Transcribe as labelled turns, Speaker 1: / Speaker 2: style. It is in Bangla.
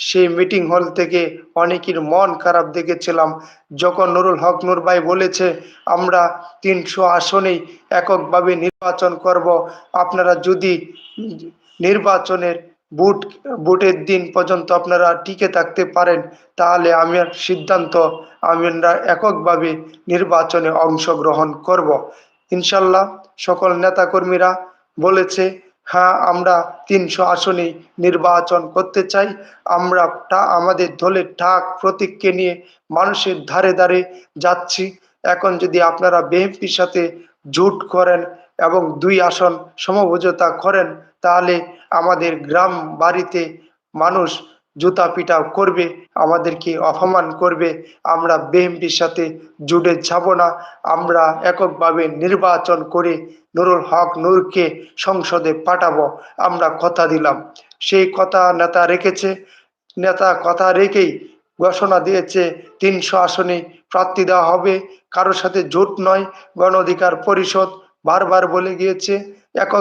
Speaker 1: সেই মিটিং হল থেকে অনেকের মন খারাপ দেখেছিলাম, যখন নুরুল হক নূর ভাই বলেছে আমরা ৩০০ আসনেই এককভাবে নির্বাচন করব। আপনারা যদি নির্বাচনের ভোট ভোটের দিন পর্যন্ত আপনারা টিকে থাকতে পারেন, তাহলে আমার সিদ্ধান্ত আমরা এককভাবে নির্বাচনে অংশগ্রহণ করব। ইনশাল্লাহ সকল নেতাকর্মীরা বলেছে, হ্যাঁ আমরা ৩০০ আসনে নির্বাচন করতে চাই। আমরা আমাদের দলের ঢাক প্রতীককে নিয়ে মানুষের ধারে ধারে যাচ্ছি। এখন যদি আপনারা বিএনপির সাথে জোট করেন এবং 2 আসন সমঝোতা করেন, তাহলে আমাদের গ্রাম বাড়িতে মানুষ জুতা পিটা করবে, আমাদেরকে অপমান করবে। আমরা বিএনপির সাথে জুটে যাব না। আমরা এককভাবে নির্বাচন করে নুরুল হক নূরকে সংসদে পাঠাবো, আমরা কথা দিলাম। সেই কথা নেতা রেখেছে। নেতা কথা রেখেই ঘোষণা দিয়েছে ৩০০ আসনে প্রার্থী দেওয়া হবে, কারোর সাথে জোট নয়। গণ অধিকার পরিষদ বারবার বলে গিয়েছে একক